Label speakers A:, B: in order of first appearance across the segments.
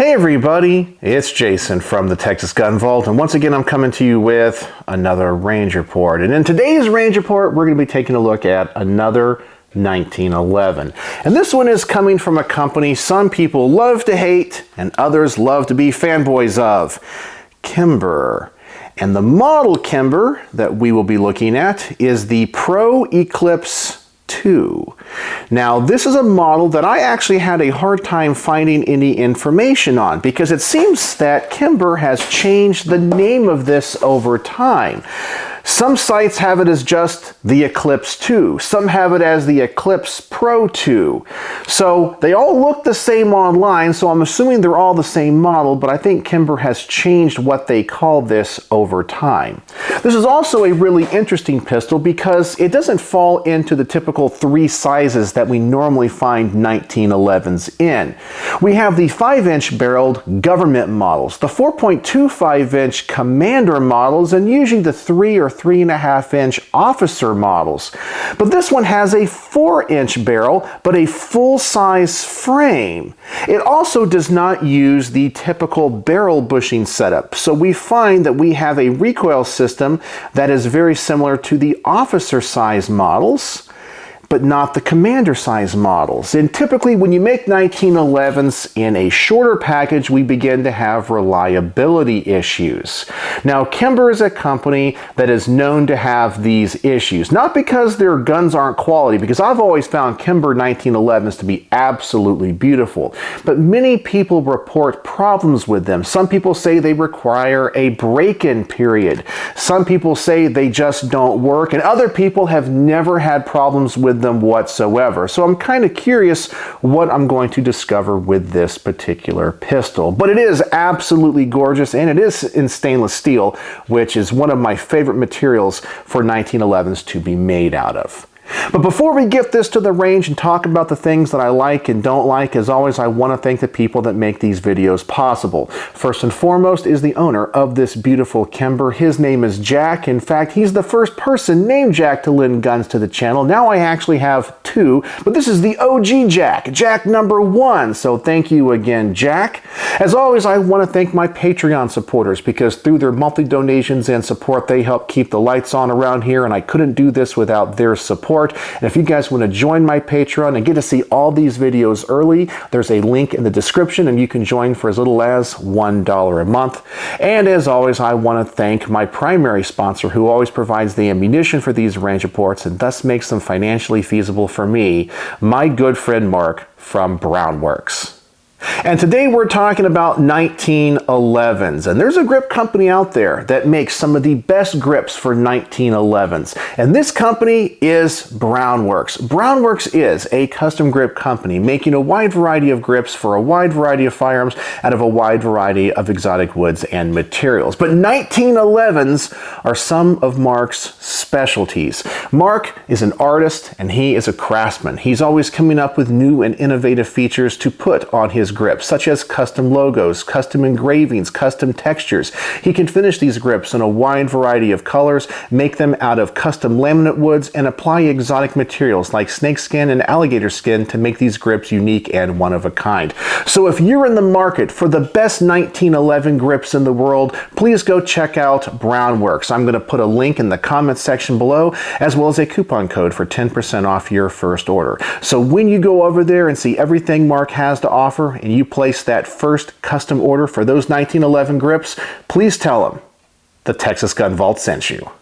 A: Hey everybody, it's Jason from the Texas Gun Vault, and once again I'm coming to you with another range report. And in today's range report, we're going to be taking a look at another 1911. And this one is coming from a company some people love to hate and others love to be fanboys of, Kimber. And the model Kimber that we will be looking at is the Pro Eclipse II. Now, this is a model that I actually had a hard time finding any information on because it seems that Kimber has changed the name of this over time. Some sites have it as just the Eclipse II. Some have it as the Eclipse Pro II. So they all look the same online, so I'm assuming they're all the same model, but I think Kimber has changed what they call this over time. This is also a really interesting pistol because it doesn't fall into the typical three sizes that we normally find 1911s in. We have the 5-inch barreled government models, the 4.25-inch commander models, and usually the 3 or 3.5-inch officer models. But this one has a 4-inch barrel, but a full-size frame. It also does not use the typical barrel bushing setup, so we find that we have a recoil system that is very similar to the officer size models, but not the commander size models. And typically when you make 1911s in a shorter package, we begin to have reliability issues. Now, Kimber is a company that is known to have these issues, not because their guns aren't quality, because I've always found Kimber 1911s to be absolutely beautiful, but many people report problems with them. Some people say they require a break-in period. Some people say they just don't work, and other people have never had problems with them whatsoever. So I'm kind of curious what I'm going to discover with this particular pistol. But it is absolutely gorgeous, and it is in stainless steel, which is one of my favorite materials for 1911s to be made out of. But before we get this to the range and talk about the things that I like and don't like, as always, I want to thank the people that make these videos possible. First and foremost is the owner of this beautiful Kimber. His name is Jack. In fact, he's the first person named Jack to lend guns to the channel. Now I actually have two, but this is the OG Jack, Jack number 1. So thank you again, Jack. As always, I want to thank my Patreon supporters because through their monthly donations and support, they help keep the lights on around here, and I couldn't do this without their support. And if you guys want to join my Patreon and get to see all these videos early, there's a link in the description and you can join for as little as $1 a month. And as always, I want to thank my primary sponsor who always provides the ammunition for these range reports and thus makes them financially feasible for me, my good friend Mark from Brownworks. And today we're talking about 1911s, and there's a grip company out there that makes some of the best grips for 1911s, and this company is Brownworks. Brownworks is a custom grip company making a wide variety of grips for a wide variety of firearms out of a wide variety of exotic woods and materials. But 1911s are some of Mark's specialties. Mark is an artist and he is a craftsman. He's always coming up with new and innovative features to put on his grips, such as custom logos, custom engravings, custom textures. He can finish these grips in a wide variety of colors, make them out of custom laminate woods, and apply exotic materials like snakeskin and alligator skin to make these grips unique and one of a kind. So if you're in the market for the best 1911 grips in the world, please go check out Brownworks. I'm going to put a link in the comments section below, as well as a coupon code for 10% off your first order. So when you go over there and see everything Mark has to offer, and you place that first custom order for those 1911 grips, please tell them the Texas Gun Vault sent you.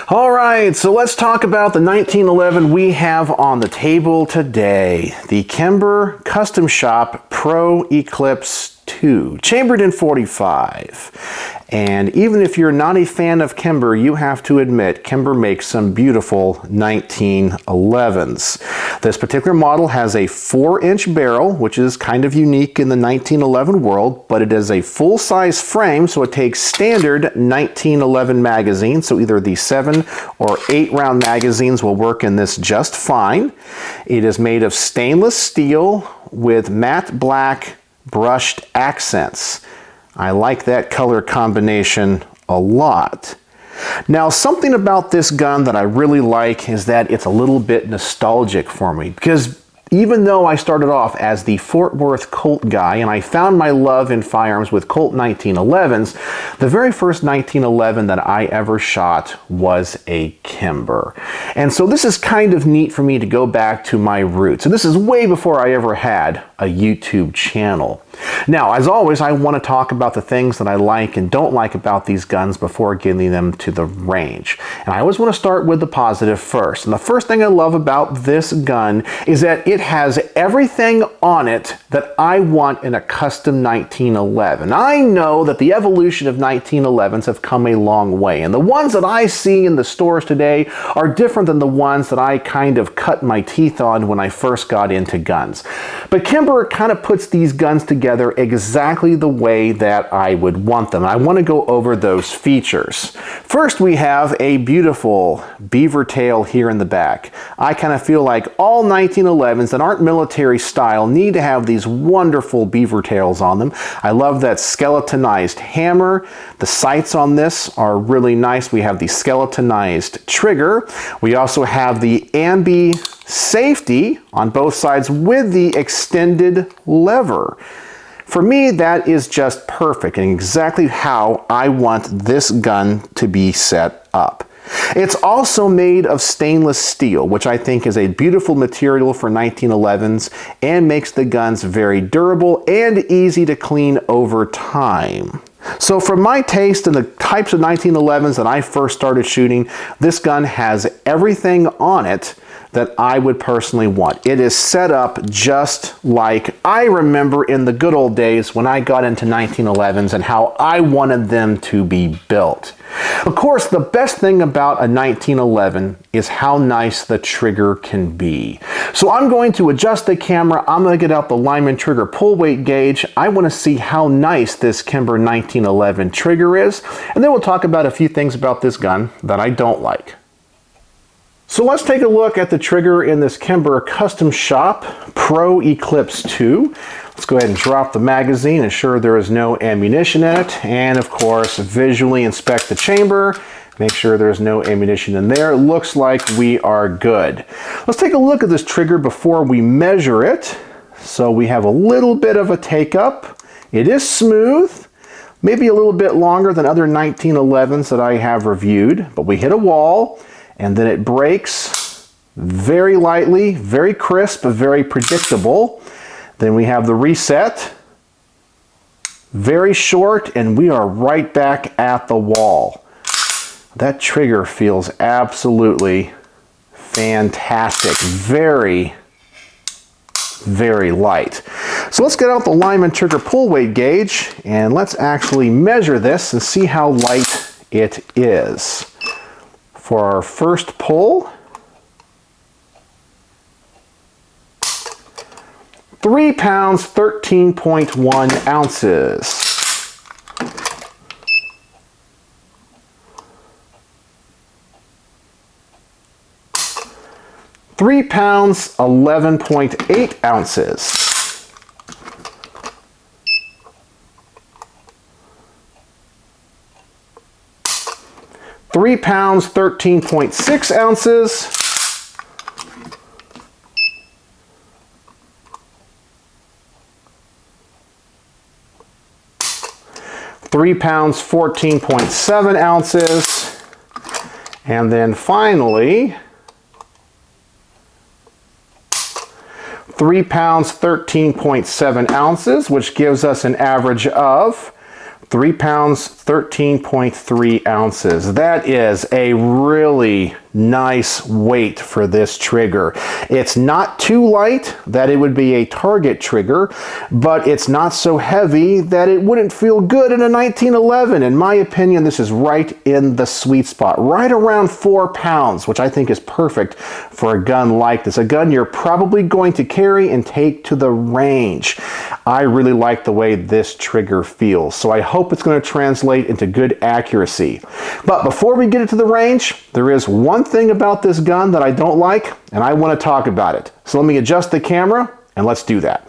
A: All right, so let's talk about the 1911 we have on the table today. The Kimber Custom Shop Pro Eclipse II, chambered in 45. And even if you're not a fan of Kimber, you have to admit Kimber makes some beautiful 1911s. This particular model has a 4-inch barrel, which is kind of unique in the 1911 world, but it is a full-size frame, so it takes standard 1911 magazines, so either the 7 or 8 round magazines will work in this just fine. It is made of stainless steel with matte black brushed accents. I like that color combination a lot. Now, something about this gun that I really like is that it's a little bit nostalgic for me, because Even though I started off as the Fort Worth Colt guy and I found my love in firearms with Colt 1911s, the very first 1911 that I ever shot was a Kimber. And so this is kind of neat for me to go back to my roots. And this is way before I ever had a YouTube channel. Now, as always, I want to talk about the things that I like and don't like about these guns before getting them to the range. And I always want to start with the positive first. And the first thing I love about this gun is that it has everything on it that I want in a custom 1911. I know that the evolution of 1911s have come a long way, and the ones that I see in the stores today are different than the ones that I kind of cut my teeth on when I first got into guns. But Kimber kind of puts these guns together exactly the way that I would want them. I want to go over those features. First, we have a beautiful beaver tail here in the back. I kind of feel like all 1911s that aren't military style need to have these wonderful beaver tails on them. I love that skeletonized hammer. The sights on this are really nice. We have the skeletonized trigger. We also have the ambi safety on both sides with the extended lever. For me, that is just perfect and exactly how I want this gun to be set up. It's also made of stainless steel, which I think is a beautiful material for 1911s and makes the guns very durable and easy to clean over time. So for my taste and the types of 1911s that I first started shooting, this gun has everything on it that I would personally want. It is set up just like I remember in the good old days when I got into 1911s and how I wanted them to be built. Of course, the best thing about a 1911 is how nice the trigger can be. So I'm going to adjust the camera. I'm going to get out the Lyman trigger pull weight gauge. I want to see how nice this Kimber 1911 trigger is, and then we'll talk about a few things about this gun that I don't like. So let's take a look at the trigger in this Kimber Custom Shop Pro Eclipse II. Let's go ahead and drop the magazine, ensure there is no ammunition in it, and of course visually inspect the chamber, make sure there's no ammunition in there. It looks like we are good. Let's take a look at this trigger before we measure it. So we have a little bit of a take up. It is smooth, maybe a little bit longer than other 1911s that I have reviewed, but we hit a wall and then it breaks very lightly, very crisp, very predictable. Then we have the reset, very short, and we are right back at the wall. That trigger feels absolutely fantastic. Very, very light. So let's get out the Lyman trigger pull weight gauge and let's actually measure this and see how light it is. For our first pull, 3 pounds, 13.1 ounces. Three pounds, 11.8 ounces. 3 pounds, 13.6 ounces. 3 pounds, 14.7 ounces. And then finally, 3 pounds, 13.7 ounces, which gives us an average of 3 pounds, 13.3 ounces. That is a really nice weight for this trigger. It's not too light that it would be a target trigger, but it's not so heavy that it wouldn't feel good in a 1911. In my opinion, this is right in the sweet spot, right around 4 pounds, which I think is perfect for a gun like this, a gun you're probably going to carry and take to the range. I really like the way this trigger feels, so I hope it's going to translate into good accuracy. But before we get it to the range, there is one thing about this gun that I don't like, and I want to talk about it. So let me adjust the camera, and let's do that.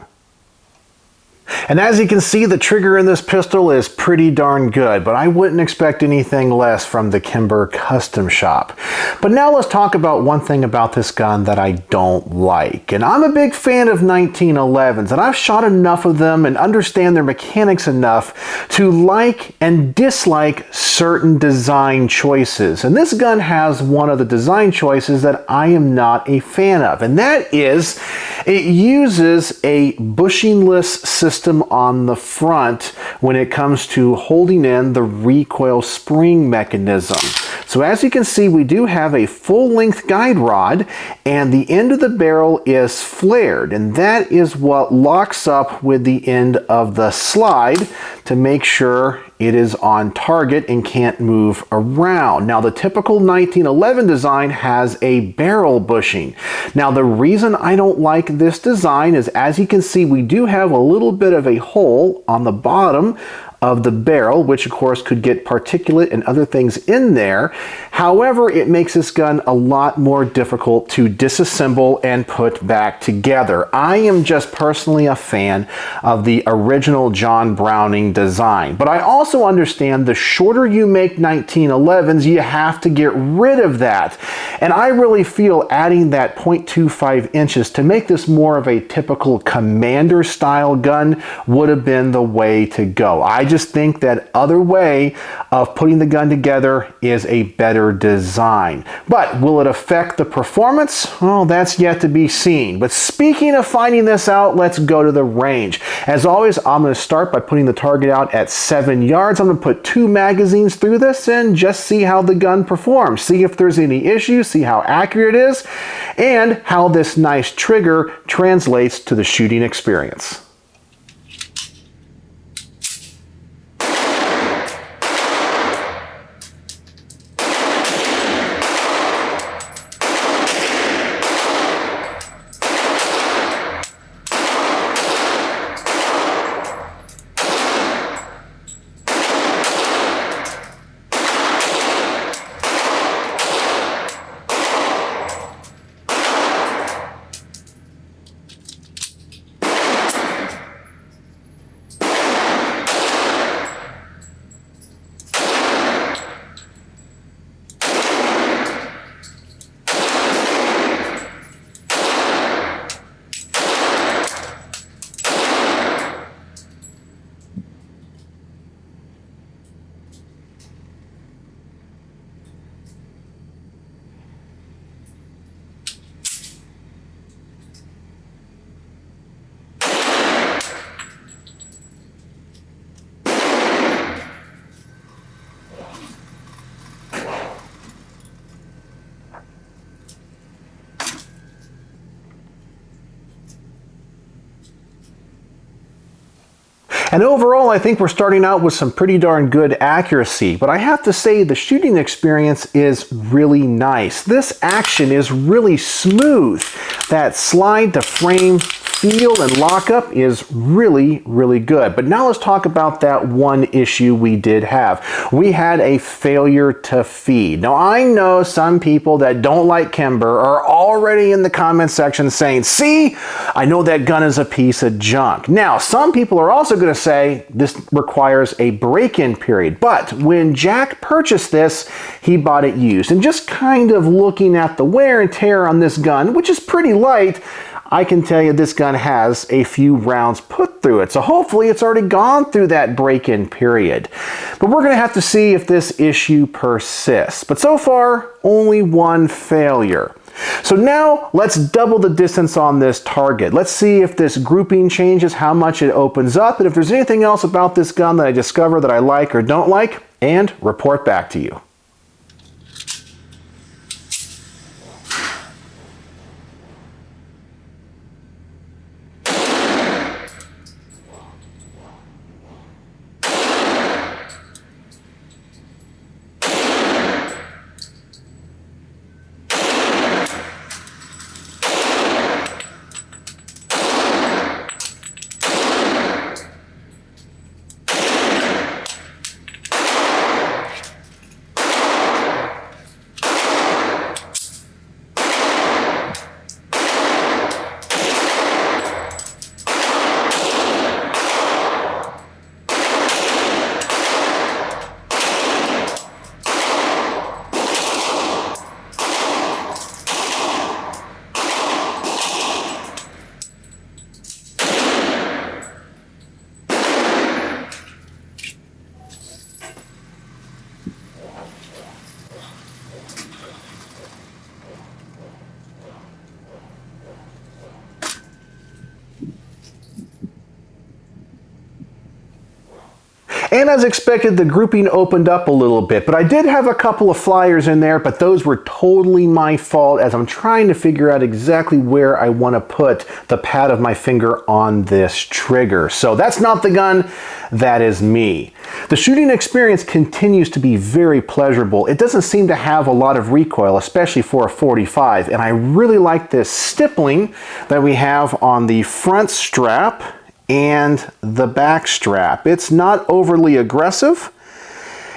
A: And as you can see, the trigger in this pistol is pretty darn good, but I wouldn't expect anything less from the Kimber Custom Shop. But now let's talk about one thing about this gun that I don't like. And I'm a big fan of 1911s, and I've shot enough of them and understand their mechanics enough to like and dislike certain design choices. And this gun has one of the design choices that I am not a fan of, and that is it uses a bushingless system on the front when it comes to holding in the recoil spring mechanism. So as you can see, we do have a full-length guide rod, and the end of the barrel is flared, and that is what locks up with the end of the slide to make sure it is on target and can't move around. Now, the typical 1911 design has a barrel bushing. Now, the reason I don't like this design is, as you can see, we do have a little bit of a hole on the bottom of the barrel, which of course could get particulate and other things in there. However, it makes this gun a lot more difficult to disassemble and put back together. I am just personally a fan of the original John Browning design, but I also understand the shorter you make 1911s, you have to get rid of that. And I really feel adding that 0.25 inches to make this more of a typical commander style gun would have been the way to go. I just think that other way of putting the gun together is a better design. But will it affect the performance? Well, that's yet to be seen. But speaking of finding this out, let's go to the range. As always, I'm going to start by putting the target out at 7 yards. I'm going to put 2 magazines through this and just see how the gun performs. See if there's any issues, see how accurate it is, and how this nice trigger translates to the shooting experience. And overall, I think we're starting out with some pretty darn good accuracy, but I have to say the shooting experience is really nice. This action is really smooth. That slide to frame feel and lockup is really, really good. But now let's talk about that one issue we did have. We had a failure to feed. Now, I know some people that don't like Kimber are already in the comment section saying, see, I know that gun is a piece of junk. Now, some people are also going to say this requires a break-in period. But when Jack purchased this, he bought it used. And just kind of looking at the wear and tear on this gun, which is pretty light, I can tell you this gun has a few rounds put through it. So hopefully it's already gone through that break-in period. But we're going to have to see if this issue persists. But so far, only one failure. So now let's double the distance on this target. Let's see if this grouping changes, how much it opens up, and if there's anything else about this gun that I discover that I like or don't like, and report back to you. And as expected, the grouping opened up a little bit, but I did have a couple of flyers in there, but those were totally my fault as I'm trying to figure out exactly where I want to put the pad of my finger on this trigger. So that's not the gun, that is me. The shooting experience continues to be very pleasurable. It doesn't seem to have a lot of recoil, especially for a 45, and I really like this stippling that we have on the front strap and the back strap. It's not overly aggressive,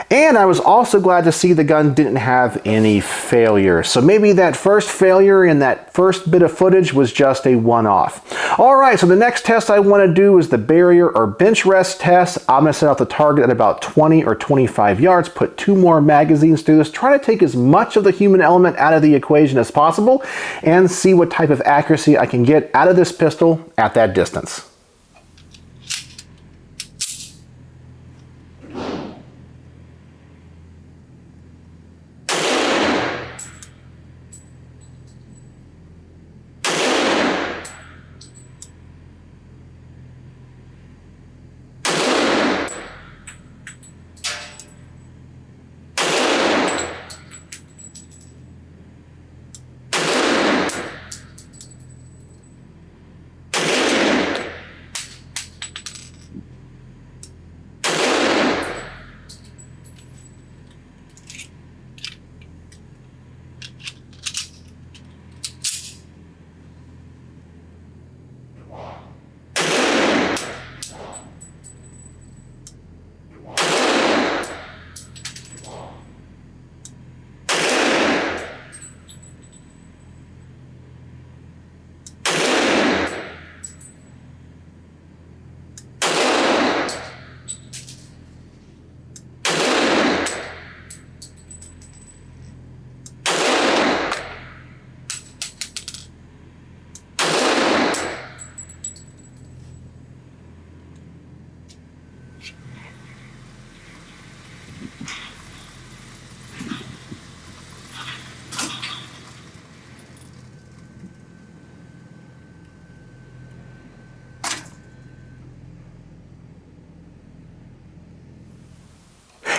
A: and I was also glad to see the gun didn't have any failure. So maybe that first failure in that first bit of footage was just a one-off. All right, so the next test I want to do is the barrier or bench rest test. I'm going to set out the target at about 20 or 25 yards, put 2 more magazines through this, try to take as much of the human element out of the equation as possible, and see what type of accuracy I can get out of this pistol at that distance.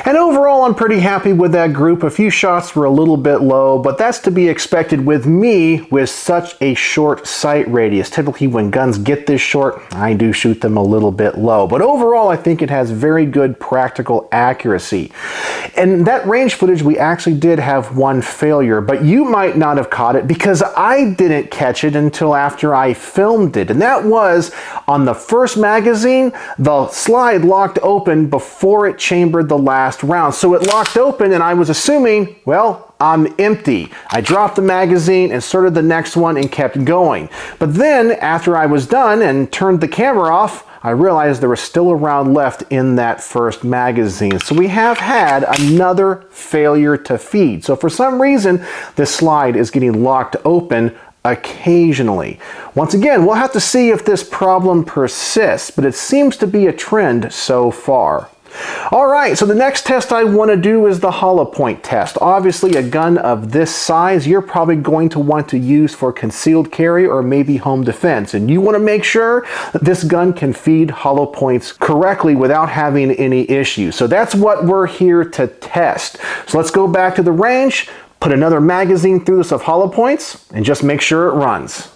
A: And overall, I'm pretty happy with that group. A few shots were a little bit low, but that's to be expected with me with such a short sight radius. Typically, when guns get this short, I do shoot them a little bit low. But overall, I think it has very good practical accuracy. And that range footage, we actually did have one failure, but you might not have caught it because I didn't catch it until after I filmed it. And that was on the first magazine, the slide locked open before it chambered the last round. So it locked open and I was assuming, well, I'm empty. I dropped the magazine, inserted the next one, and kept going. But then after I was done and turned the camera off, I realized there was still a round left in that first magazine. So we have had another failure to feed. So for some reason, this slide is getting locked open occasionally. Once again, we'll have to see if this problem persists, but it seems to be a trend so far. All right, so the next test I want to do is the hollow point test. Obviously, a gun of this size, you're probably going to want to use for concealed carry or maybe home defense. And you want to make sure that this gun can feed hollow points correctly without having any issues. So that's what we're here to test. So let's go back to the range, put another magazine through this of hollow points, and just make sure it runs.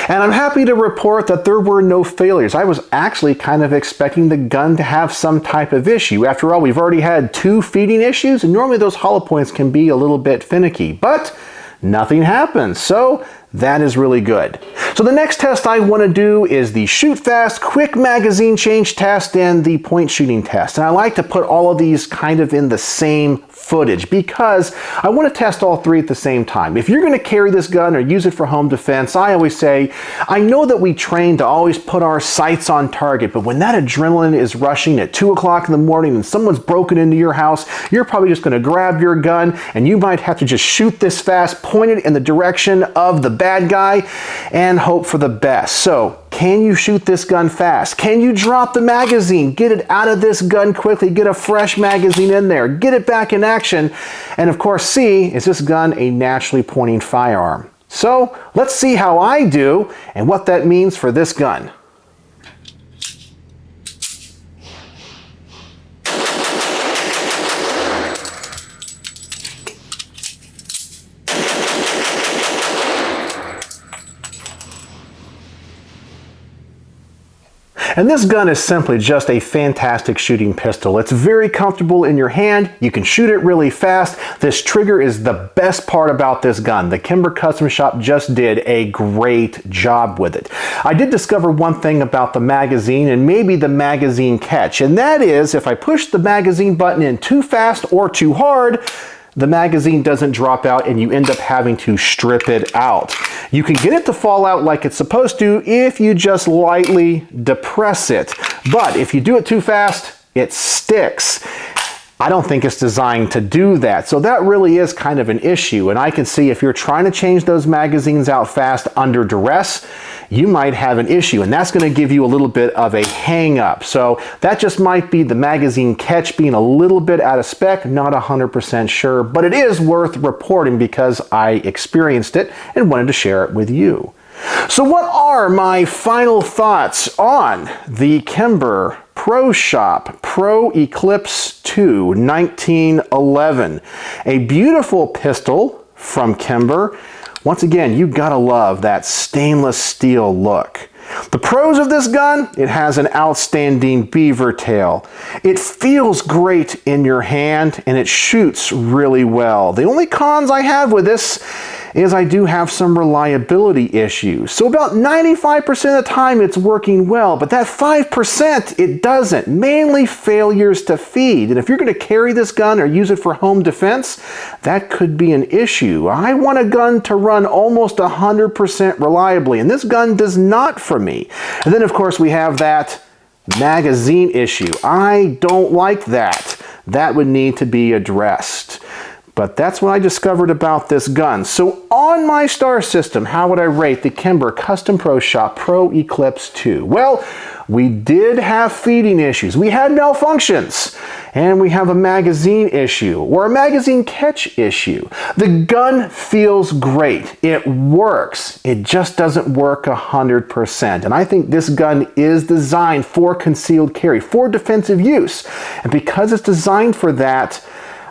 A: And I'm happy to report that there were no failures. I was actually kind of expecting the gun to have some type of issue. After all, we've already had 2 feeding issues, and normally those hollow points can be a little bit finicky, but nothing happened. So That is really good. So the next test I want to do is the shoot fast, quick magazine change test and the point shooting test. And I like to put all of these kind of in the same footage because I want to test all three at the same time. If you're going to carry this gun or use it for home defense, I always say, I know that we train to always put our sights on target, but when that adrenaline is rushing at 2 o'clock in the morning and someone's broken into your house, you're probably just going to grab your gun and you might have to just shoot this fast, point it in the direction of the bad guy and hope for the best. So, can you shoot this gun fast? Can you drop the magazine? Get it out of this gun quickly, get a fresh magazine in there, get it back in action, and of course see, is this gun a naturally pointing firearm? So, let's see how I do and what that means for this gun. And this gun is simply just a fantastic shooting pistol. It's very comfortable in your hand. You can shoot it really fast. This trigger is the best part about this gun. The Kimber Custom Shop just did a great job with it. I did discover one thing about the magazine and maybe the magazine catch, and that is if I push the magazine button in too fast or too hard, the magazine doesn't drop out and you end up having to strip it out. You can get it to fall out like it's supposed to if you just lightly depress it. But if you do it too fast, it sticks. I don't think it's designed to do that. So that really is kind of an issue. And I can see if you're trying to change those magazines out fast under duress, you might have an issue, and that's going to give you a little bit of a hang up. So that just might be the magazine catch being a little bit out of spec, not 100% sure, but it is worth reporting because I experienced it and wanted to share it with you. So what are my final thoughts on the Kimber Pro Shop Pro Eclipse II 1911? A beautiful pistol from Kimber. Once again, you gotta love that stainless steel look. The pros of this gun, it has an outstanding beaver tail. It feels great in your hand and it shoots really well. The only cons I have with this is I do have some reliability issues. So about 95% of the time it's working well, but that 5% it doesn't, mainly failures to feed. And if you're gonna carry this gun or use it for home defense, that could be an issue. I want a gun to run almost 100% reliably, and this gun does not for me. And then of course we have that magazine issue. I don't like that. That would need to be addressed. But that's what I discovered about this gun. So on my star system, how would I rate the Kimber Custom Pro Shop Pro Eclipse II? Well, we did have feeding issues. We had malfunctions. And we have a magazine issue or a magazine catch issue. The gun feels great. It works. It just doesn't work 100%. And I think this gun is designed for concealed carry, for defensive use. And because it's designed for that,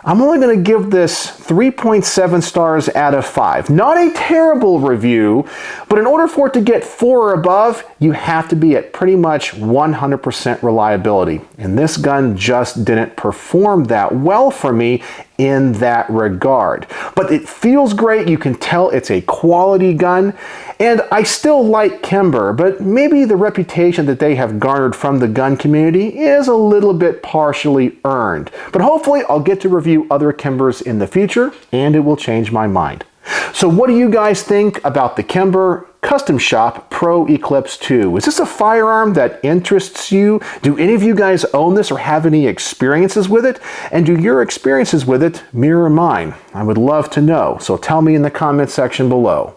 A: I'm only going to give this 3.7 stars out of 5. Not a terrible review, but in order for it to get 4 or above, you have to be at pretty much 100% reliability. And this gun just didn't perform that well for me in that regard. But it feels great. You can tell it's a quality gun. And I still like Kimber, but maybe the reputation that they have garnered from the gun community is a little bit partially earned. But hopefully I'll get to review other Kimbers in the future and it will change my mind. So what do you guys think about the Kimber Custom Shop Pro Eclipse II? Is this a firearm that interests you? Do any of you guys own this or have any experiences with it? And do your experiences with it mirror mine? I would love to know. So tell me in the comment section below.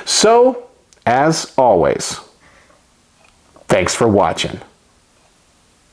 A: So, as always, thanks for watching.